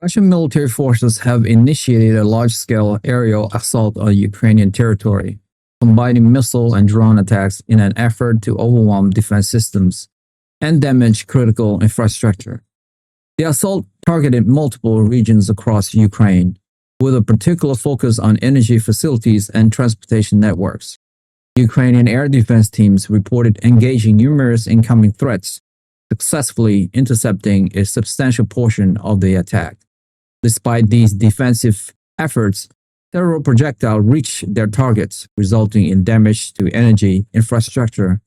Russian military forces have initiated a large-scale aerial assault on Ukrainian territory, combining missile and drone attacks in an effort to overwhelm defense systems and damage critical infrastructure. The assault targeted multiple regions across Ukraine, with a particular focus on energy facilities and transportation networks. Ukrainian air defense teams reported engaging numerous incoming threats, successfully intercepting a substantial portion of the attack. Despite these defensive efforts, several projectiles reached their targets, resulting in damage to energy infrastructure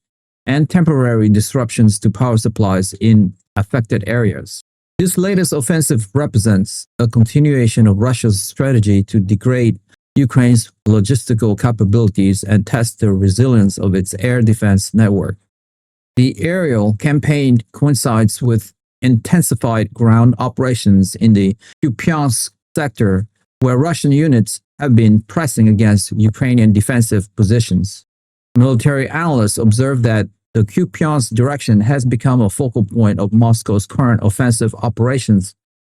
and temporary disruptions to power supplies in affected areas. This latest offensive represents a continuation of Russia's strategy to degrade Ukraine's logistical capabilities and test the resilience of its air defense network. The aerial campaign coincides with intensified ground operations in the Kupiansk sector, where Russian units have been pressing against Ukrainian defensive positions. Military analysts observe that the Kupiansk direction has become a focal point of Moscow's current offensive operations,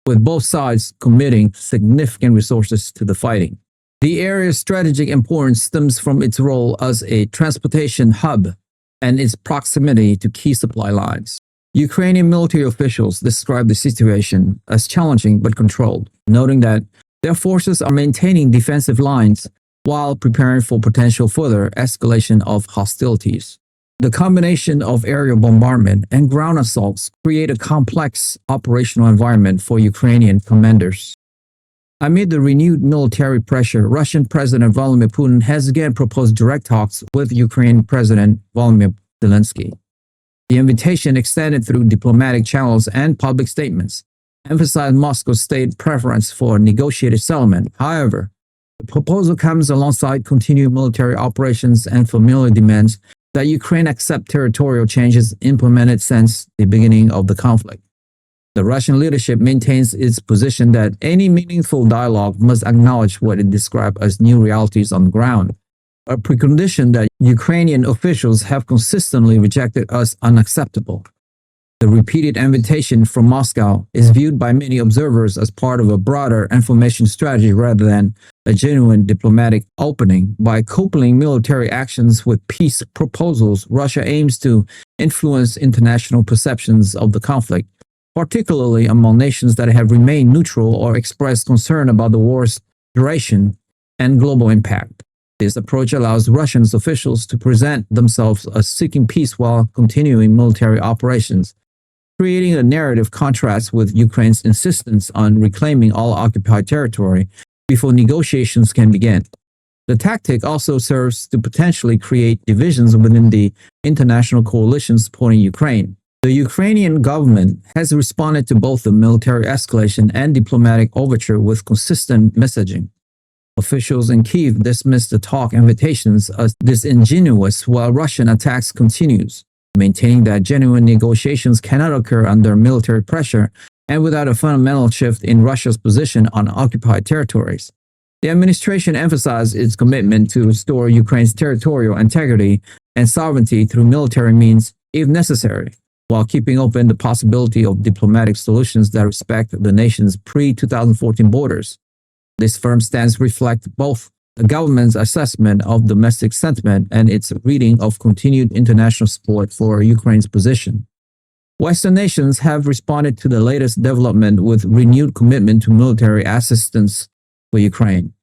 with both sides committing significant resources to the fighting. The area's strategic importance stems from its role as a transportation hub and its proximity to key supply lines. Ukrainian military officials describe the situation as challenging but controlled, noting that their forces are maintaining defensive lines while preparing for potential further escalation of hostilities. The combination of aerial bombardment and ground assaults create a complex operational environment for Ukrainian commanders. Amid the renewed military pressure, Russian President Vladimir Putin has again proposed direct talks with Ukrainian President Volodymyr Zelensky. The invitation, extended through diplomatic channels and public statements, emphasized Moscow's stated preference for a negotiated settlement. However, the proposal comes alongside continued military operations and familiar demands that Ukraine accept territorial changes implemented since the beginning of the conflict. The Russian leadership maintains its position that any meaningful dialogue must acknowledge what it described as new realities on the ground, a precondition that Ukrainian officials have consistently rejected as unacceptable. The repeated invitation from Moscow is viewed by many observers as part of a broader information strategy rather than a genuine diplomatic opening. By coupling military actions with peace proposals, Russia aims to influence international perceptions of the conflict, particularly among nations that have remained neutral or expressed concern about the war's duration and global impact. This approach allows Russian officials to present themselves as seeking peace while continuing military operations, creating a narrative contrast with Ukraine's insistence on reclaiming all occupied territory before negotiations can begin. The tactic also serves to potentially create divisions within the international coalition supporting Ukraine. The Ukrainian government has responded to both the military escalation and diplomatic overture with consistent messaging. Officials in Kyiv dismissed the talk invitations as disingenuous while Russian attacks continues, maintaining that genuine negotiations cannot occur under military pressure and without a fundamental shift in Russia's position on occupied territories. The administration emphasized its commitment to restore Ukraine's territorial integrity and sovereignty through military means if necessary, while keeping open the possibility of diplomatic solutions that respect the nation's pre-2014 borders. This firm stance reflects both the government's assessment of domestic sentiment and its reading of continued international support for Ukraine's position. Western nations have responded to the latest development with renewed commitment to military assistance for Ukraine.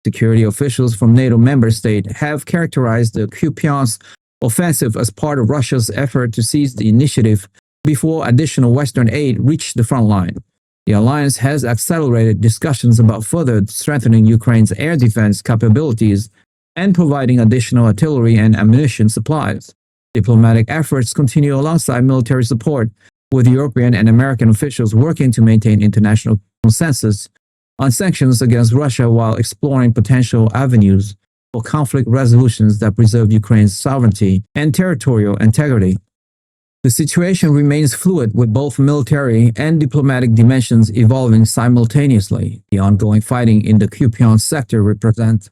Security officials from Nato member states have characterized the Kupiansk offensive as part of Russia's effort to seize the initiative before additional Western aid reached the front line. The alliance has accelerated discussions about further strengthening Ukraine's air defense capabilities and providing additional artillery and ammunition supplies. Diplomatic efforts continue alongside military support, with European and American officials working to maintain international consensus on sanctions against Russia while exploring potential avenues for conflict resolutions that preserve Ukraine's sovereignty and territorial integrity. The situation remains fluid, with both military and diplomatic dimensions evolving simultaneously. The ongoing fighting in the Kupiansk sector represents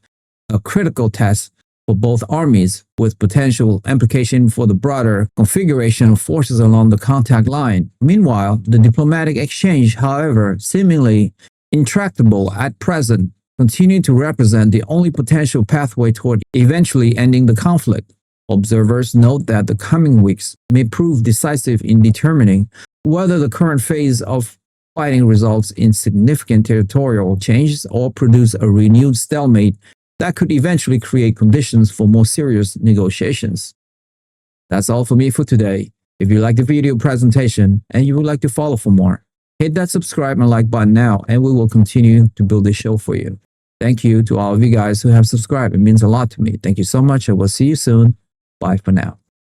a critical test for both armies, with potential implication for the broader configuration of forces along the contact line. Meanwhile, the diplomatic exchange, however, seemingly intractable at present, continue to represent the only potential pathway toward eventually ending the conflict. Observers note that the coming weeks may prove decisive in determining whether the current phase of fighting results in significant territorial changes or produce a renewed stalemate that could eventually create conditions for more serious negotiations. That's all for me for today. If you like the video presentation and you would like to follow for more, hit that subscribe and like button now, and we will continue to build this show for you. Thank you to all of you guys who have subscribed. It means a lot to me. Thank you so much. I will see you soon. Bye for now.